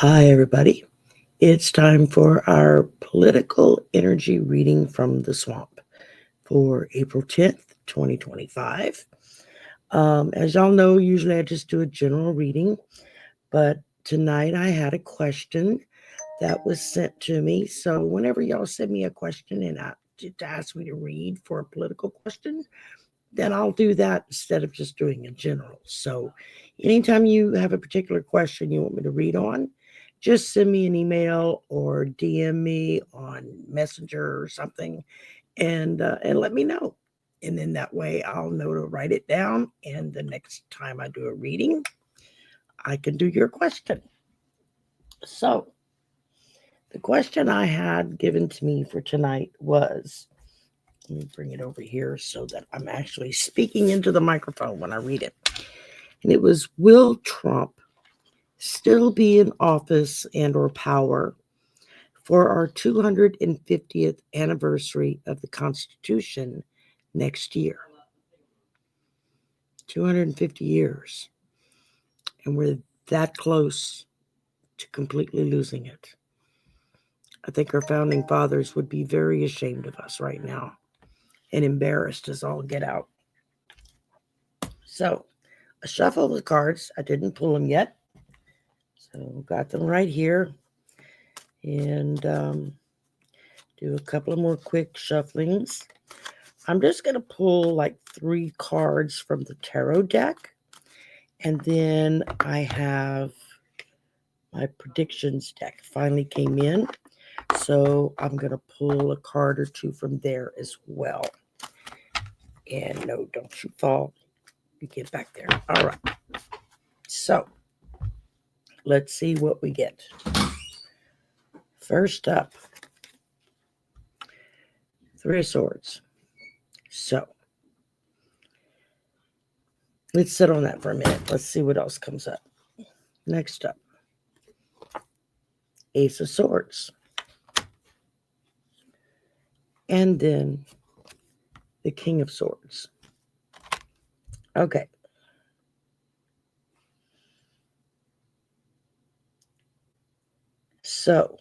Hi, everybody. It's time for our political energy reading from the swamp for April 10th, 2025. As y'all know, usually I just do a general reading, but tonight I had a question that was sent to me. So whenever y'all send me a question and to ask me to read for a political question, then I'll do that instead of just doing a general. So anytime you have a particular question you want me to read on, just send me an email or DM me on Messenger or something and let me know. And then that way I'll know to write it down. And the next time I do a reading, I can do your question. So the question I had given to me for tonight was, let me bring it over here so that I'm actually speaking into the microphone when I read it. And it was, will Trump still be in office and or power for our 250th anniversary of the Constitution next year? 250 years. And we're that close to completely losing it. I think our founding fathers would be very ashamed of us right now and embarrassed as all get out. So I shuffled the cards. I didn't pull them yet. So got them right here. And do a couple of more quick shufflings. I'm just going to pull like 3 cards from the tarot deck. And then I have my predictions deck finally came in. So I'm going to pull a card or 2 from there as well. And no, don't you fall. You get back there. All right. So let's see what we get. First up, 3 of Swords. So let's sit on that for a minute. Let's see what else comes up. Next up, Ace of Swords. And then the King of Swords. Okay. So,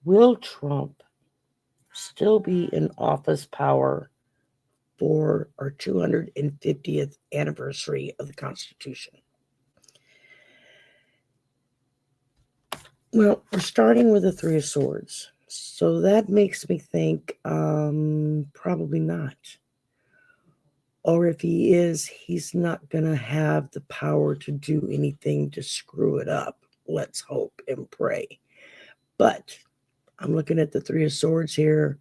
will Trump still be in office power for our 250th anniversary of the Constitution? Well, we're starting with the 3 of Swords. So that makes me think probably not. Or if he is, he's not going to have the power to do anything to screw it up. Let's hope and pray. But I'm looking at the 3 of Swords here.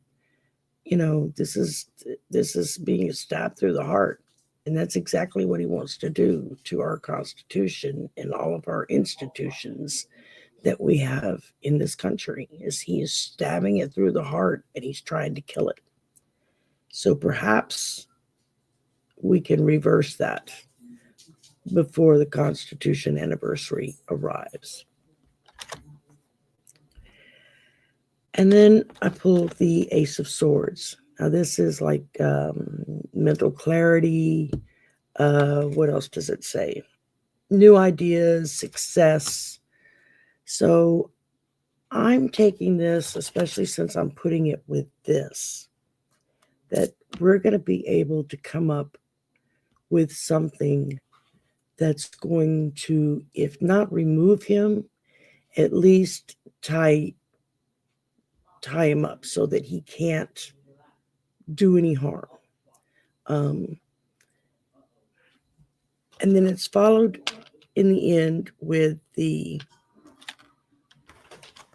You know, this is being stabbed through the heart. And that's exactly what he wants to do to our Constitution and all of our institutions that we have in this country, is he is stabbing it through the heart and he's trying to kill it. So perhaps we can reverse that before the Constitution anniversary arrives. And then I pulled the Ace of Swords. Now this is like mental clarity. What else does it say? New ideas, success. So I'm taking this, especially since I'm putting it with this, that we're going to be able to come up with something that's going to, if not remove him, at least tie him up so that he can't do any harm. And then it's followed in the end with the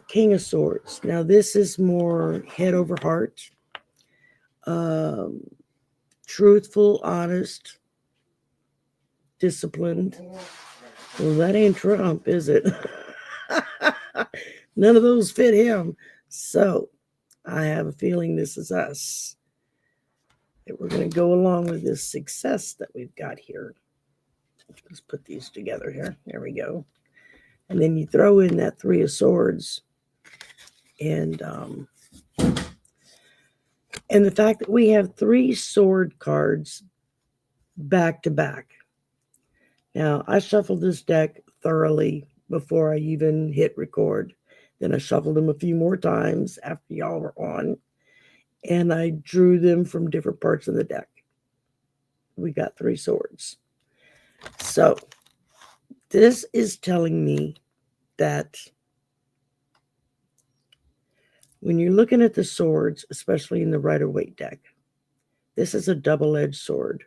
King of Swords. Now this is more head over heart, truthful, honest, disciplined. Well, that ain't Trump, is it? None of those fit him. So I have a feeling this is us, that we're going to go along with this success that we've got here. Let's put these together here. There we go. And then you throw in that 3 of Swords, and the fact that we have 3 sword cards back to back. Now, I shuffled this deck thoroughly before I even hit record. Then I shuffled them a few more times after y'all were on, and I drew them from different parts of the deck. We got 3 swords. So this is telling me that when you're looking at the swords, especially in the Rider-Waite deck, this is a double-edged sword.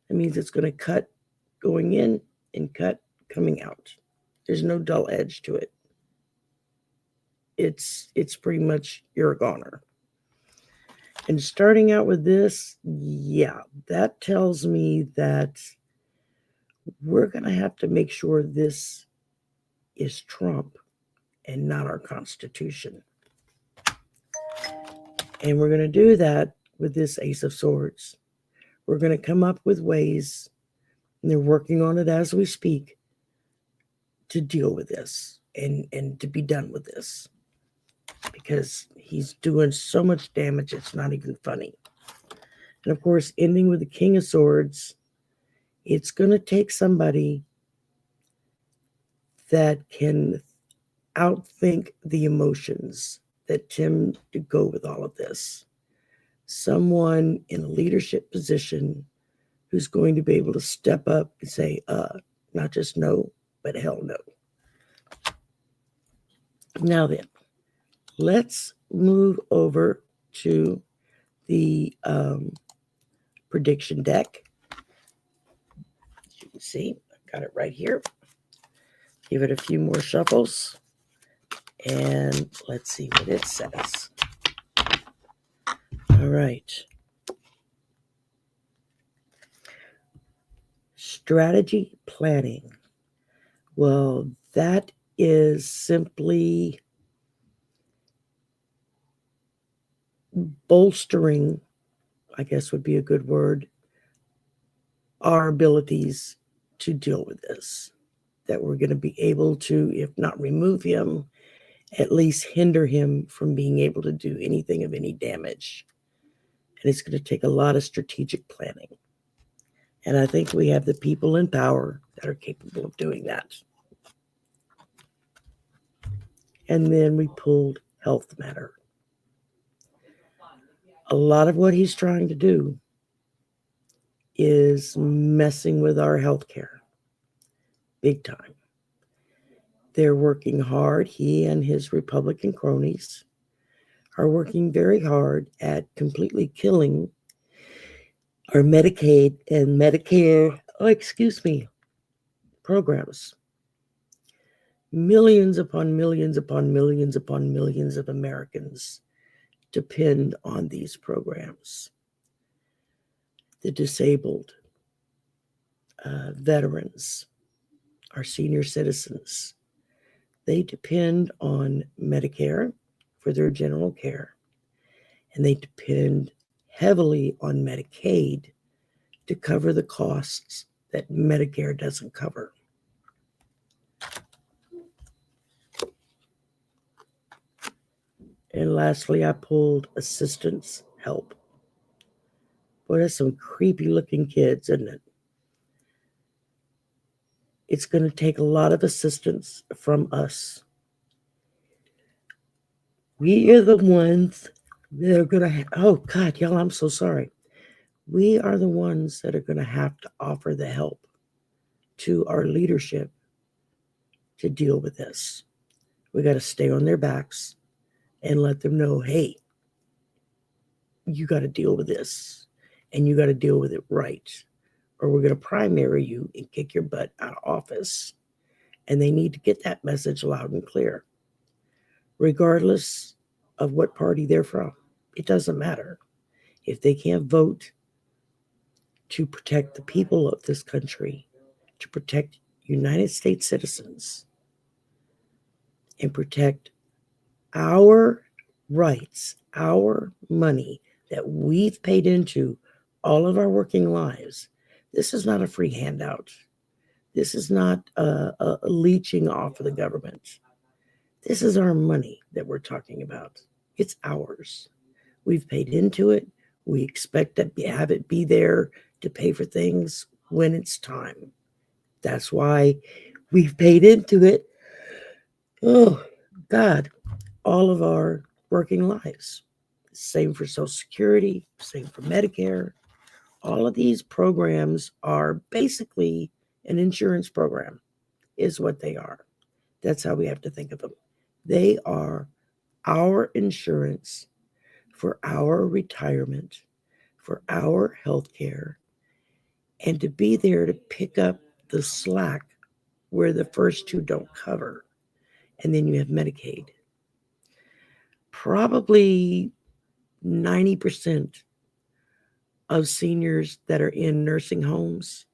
That means it's going to cut going in and cut coming out. There's no dull edge to it. It's pretty much you're a goner. And starting out with this, yeah, that tells me that we're going to have to make sure this is Trump and not our Constitution. And we're going to do that with this Ace of Swords. We're going to come up with ways, and they're working on it as we speak, to deal with this and to be done with this. Because he's doing so much damage, it's not even funny. And of course, ending with the King of Swords, it's going to take somebody that can outthink the emotions that tend to go with all of this. Someone in a leadership position who's going to be able to step up and say, not just no, but hell no. Now then, let's move over to the prediction deck. As you can see, I've got it right here. Give it a few more shuffles, and let's see what it says. All right. Strategy planning. Well, that is simply bolstering, I guess would be a good word, our abilities to deal with this. That we're going to be able to, if not remove him, at least hinder him from being able to do anything of any damage. And it's going to take a lot of strategic planning. And I think we have the people in power that are capable of doing that. And then we pulled health matter. A lot of what he's trying to do is messing with our health care. Big time. They're working hard. He and his Republican cronies are working very hard at completely killing our Medicaid and Medicare, programs. Millions upon millions upon millions upon millions of Americans depend on these programs. The disabled, veterans, our senior citizens, they depend on Medicare for their general care, and they depend heavily on Medicaid to cover the costs that Medicare doesn't cover. And lastly, I pulled assistance help. Boy, that's some creepy looking kids, isn't it? It's going to take a lot of assistance from us. We are the ones that are going to oh God, y'all, I'm so sorry. We are the ones that are going to have to offer the help to our leadership to deal with this. We got to stay on their backs and let them know, hey, you got to deal with this, and you got to deal with it right, or we're going to primary you and kick your butt out of office. And they need to get that message loud and clear, regardless of what party they're from. It doesn't matter. If they can't vote to protect the people of this country, to protect United States citizens, and protect our rights, our money that we've paid into all of our working lives. This is not a free handout. This is not a leeching off of the government. This is our money that we're talking about. It's ours. We've paid into it. We expect to have it be there to pay for things when it's time. That's why we've paid into it. Oh, God, all of our working lives. Same for Social Security, same for Medicare. All of these programs are basically an insurance program, is what they are. That's how we have to think of them. They are our insurance for our retirement, for our health care, and to be there to pick up the slack where the first two don't cover. And then you have Medicaid. Probably 90% of seniors that are in nursing homes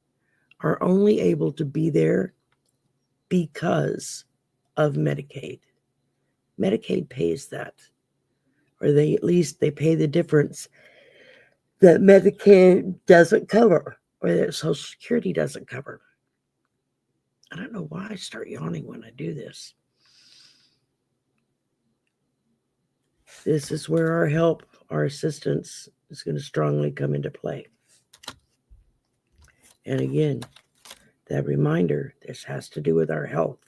are only able to be there because of Medicaid. Medicaid pays that, or they pay the difference that Medicaid doesn't cover, or that Social Security doesn't cover. I don't know why I start yawning when I do this. This is where our help, our assistance is going to strongly come into play. And again, that reminder, this has to do with our health.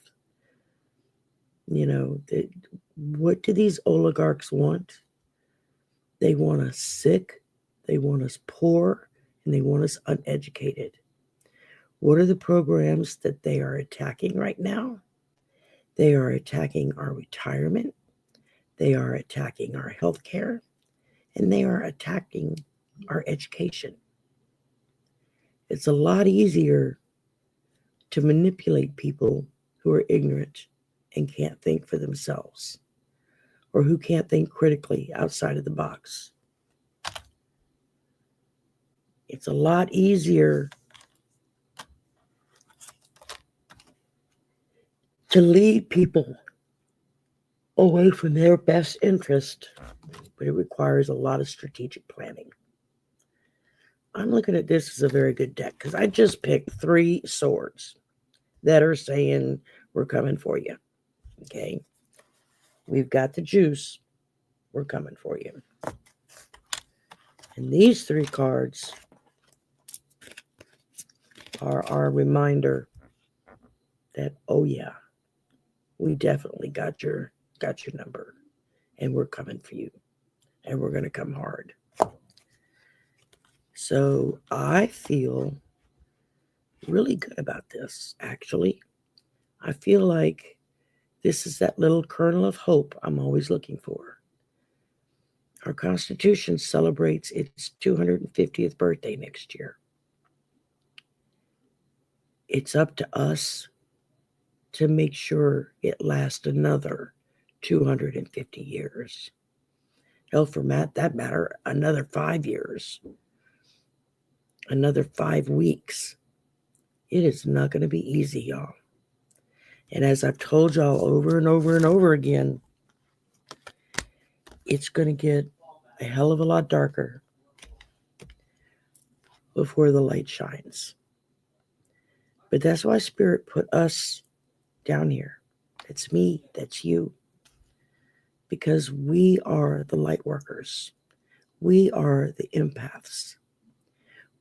What do these oligarchs want? They want us sick, they want us poor, and they want us uneducated. What are the programs that they are attacking right now? They are attacking our retirement, they are attacking our health care, and they are attacking our education. It's a lot easier to manipulate people who are ignorant and can't think for themselves, or who can't think critically outside of the box. It's a lot easier to lead people away from their best interest, but it requires a lot of strategic planning. I'm looking at this as a very good deck because I just picked 3 swords that are saying we're coming for you. Okay. We've got the juice. We're coming for you. And these 3 cards are our reminder that, oh yeah, we definitely got your number, and we're coming for you, and we're going to come hard. So I feel really good about this, actually. I feel like this is that little kernel of hope I'm always looking for. Our Constitution celebrates its 250th birthday next year. It's up to us to make sure it lasts another 250 years. Hell, for that matter, another 5 years, another 5 weeks. It is not going to be easy, y'all. And as I've told y'all over and over and over again, it's going to get a hell of a lot darker before the light shines. But that's why Spirit put us down here. That's me, that's you. Because we are the light workers. We are the empaths.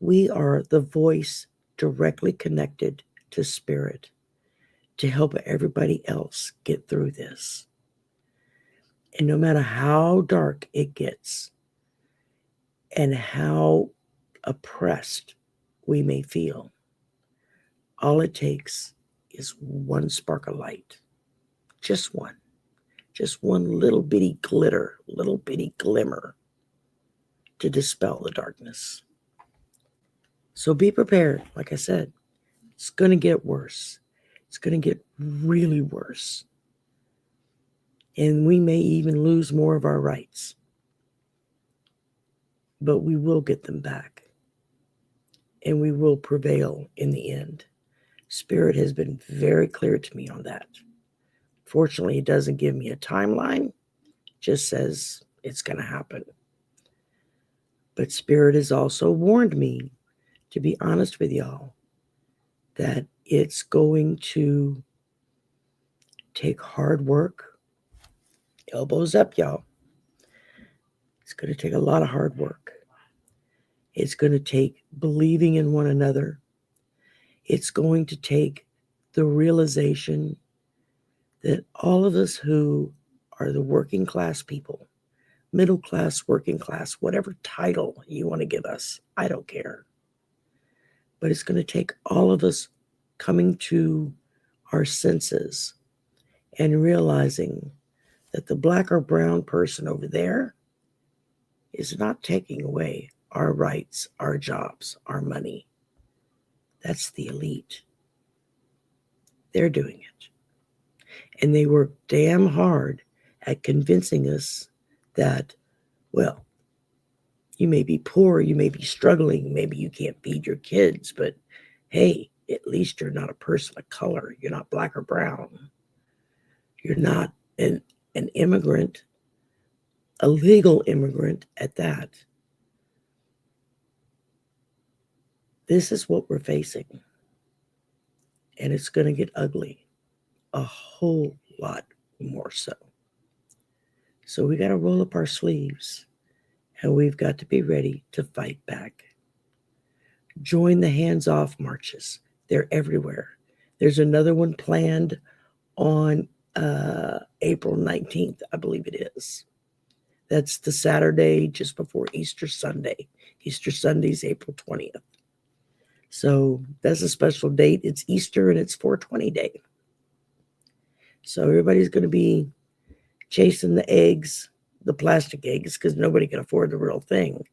We are the voice directly connected to Spirit to help everybody else get through this. And no matter how dark it gets and how oppressed we may feel, all it takes is one spark of light. Just one little bitty glitter, little bitty glimmer to dispel the darkness. So be prepared. Like I said, it's going to get worse. It's going to get really worse. And we may even lose more of our rights. But we will get them back. And we will prevail in the end. Spirit has been very clear to me on that. Fortunately, it doesn't give me a timeline. It just says it's going to happen. But Spirit has also warned me, to be honest with y'all, that it's going to take hard work. Elbows up, y'all. It's going to take a lot of hard work. It's going to take believing in one another. It's going to take the realization that all of us who are the working class people, middle class, working class, whatever title you want to give us, I don't care. But it's going to take all of us coming to our senses and realizing that the black or brown person over there is not taking away our rights, our jobs, our money. That's the elite. They're doing it. And they work damn hard at convincing us that, well, you may be poor, you may be struggling, maybe you can't feed your kids, but hey, at least you're not a person of color. You're not black or brown. You're not an immigrant, a legal immigrant at that. This is what we're facing. And it's going to get ugly, a whole lot more so. So we got to roll up our sleeves, and we've got to be ready to fight back. Join the hands-off marches. They're everywhere. There's another one planned on April 19th, I believe it is. That's the Saturday just before Easter Sunday. Easter Sunday's April 20th. So that's a special date. It's Easter and it's 420 day. So everybody's going to be chasing the eggs, the plastic eggs, because nobody can afford the real thing.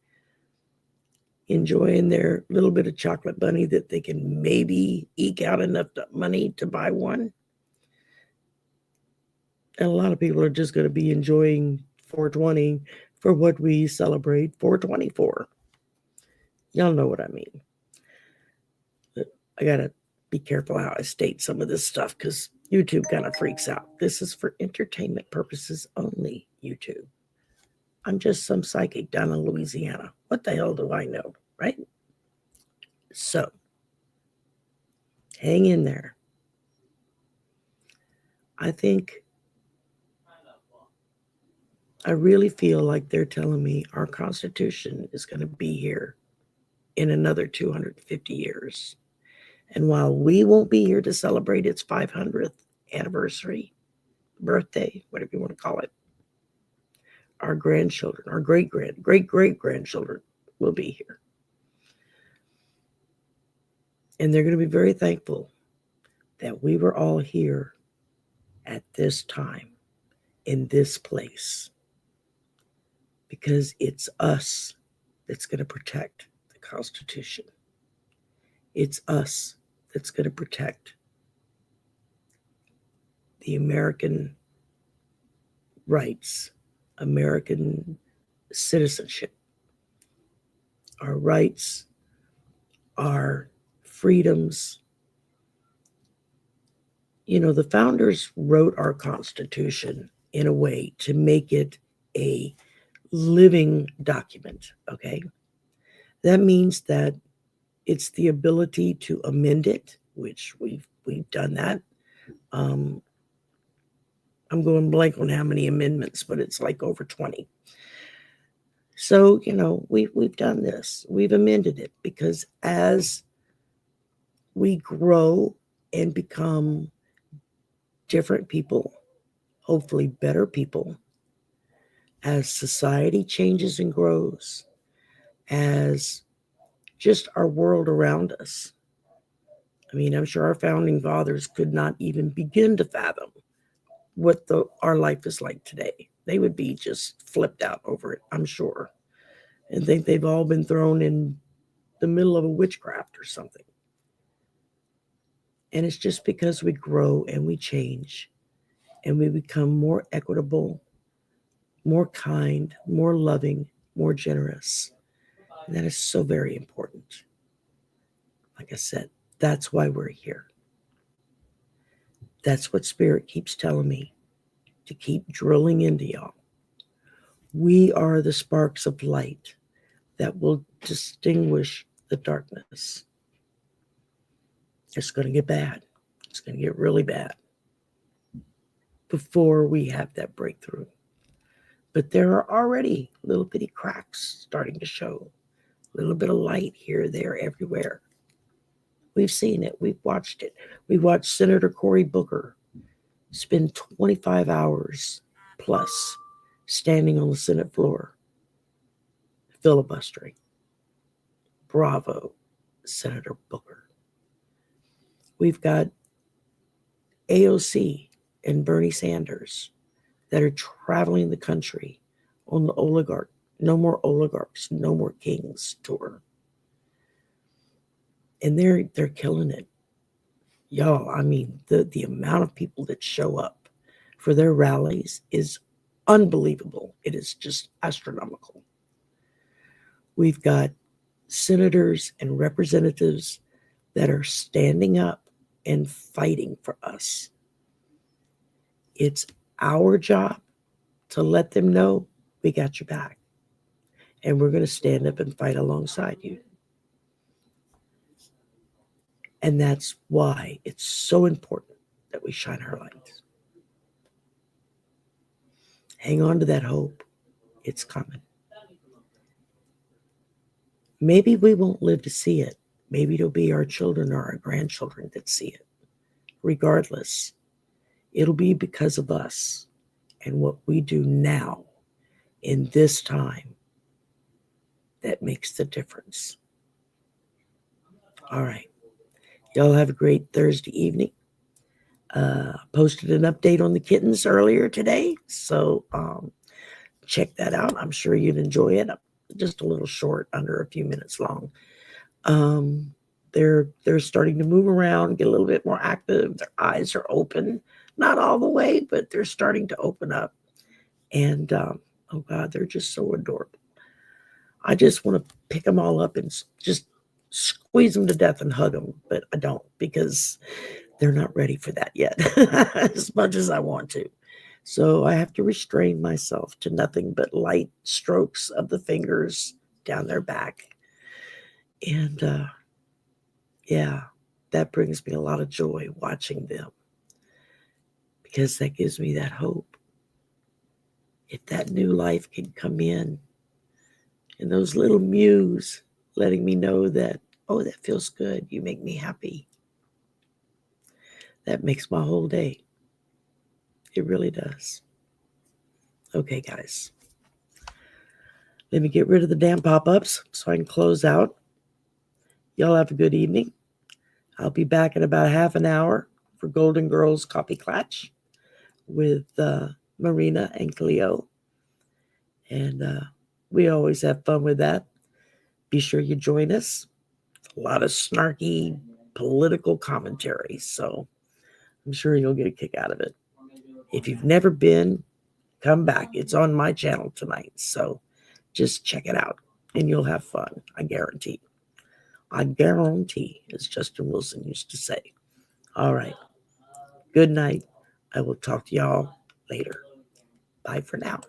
Enjoying their little bit of chocolate bunny that they can maybe eke out enough money to buy one. And a lot of people are just going to be enjoying 420 for what we celebrate 420 for. Y'all know what I mean. I got to be careful how I state some of this stuff because YouTube kind of freaks out. This is for entertainment purposes only, YouTube. I'm just some psychic down in Louisiana. What the hell do I know, right? So, hang in there. I really feel like they're telling me our Constitution is going to be here in another 250 years. And while we won't be here to celebrate its 500th anniversary, birthday, whatever you want to call it, our grandchildren, our great-great-grandchildren will be here. And they're going to be very thankful that we were all here at this time, in this place, because it's us that's going to protect the Constitution. It's us that's going to protect the American rights, American citizenship, our rights, our freedoms. You know, the founders wrote our Constitution in a way to make it a living document, okay? That means that it's the ability to amend it, which we've done that. I'm going blank on how many amendments, but it's like over 20. So, you know, we've done this. We've amended it because as we grow and become different people, hopefully better people, as society changes and grows, as just our world around us. I mean, I'm sure our founding fathers could not even begin to fathom what our life is like today. They would be just flipped out over it, I'm sure, and think they've all been thrown in the middle of a witchcraft or something. And it's just because we grow and we change and we become more equitable, more kind, more loving, more generous. And that is so very important. Like I said, that's why we're here. That's what Spirit keeps telling me to keep drilling into y'all. We are the sparks of light that will distinguish the darkness. It's going to get bad. It's going to get really bad before we have that breakthrough. But there are already little bitty cracks starting to show. A little bit of light here, there, everywhere. We've seen it. We've watched it. We watched Senator Cory Booker spend 25 hours plus standing on the Senate floor, filibustering. Bravo, Senator Booker. We've got AOC and Bernie Sanders that are traveling the country on the no more oligarchs, no more kings tour. And they're killing it. Y'all, I mean, the amount of people that show up for their rallies is unbelievable. It is just astronomical. We've got senators and representatives that are standing up and fighting for us. It's our job to let them know we got your back. And we're going to stand up and fight alongside you. And that's why it's so important that we shine our lights. Hang on to that hope. It's coming. Maybe we won't live to see it. Maybe it'll be our children or our grandchildren that see it. Regardless, it'll be because of us and what we do now in this time that makes the difference. All right. Y'all have a great Thursday evening. Posted an update on the kittens earlier today, so check that out. I'm sure you'd enjoy it. Just a little short, under a few minutes long. They're starting to move around, get a little bit more active. Their eyes are open, not all the way, but they're starting to open up. And oh God, they're just so adorable. I just want to pick them all up and just squeeze them to death and hug them, but I don't, because they're not ready for that yet, as much as I want to. So I have to restrain myself to nothing but light strokes of the fingers down their back. And yeah, that brings me a lot of joy watching them, because that gives me that hope. If that new life can come in, and those little mews letting me know that, oh, that feels good, you make me happy, that makes my whole day. It really does. Okay, guys. Let me get rid of the damn pop-ups so I can close out. Y'all have a good evening. I'll be back in about half an hour for Golden Girls Coffee Clatch with Marina and Cleo. And we always have fun with that. Be sure you join us. A lot of snarky political commentary, so I'm sure you'll get a kick out of it. If you've never been, come back. It's on my channel tonight, so just check it out, and you'll have fun. I guarantee. I guarantee, as Justin Wilson used to say. All right. Good night. I will talk to y'all later. Bye for now.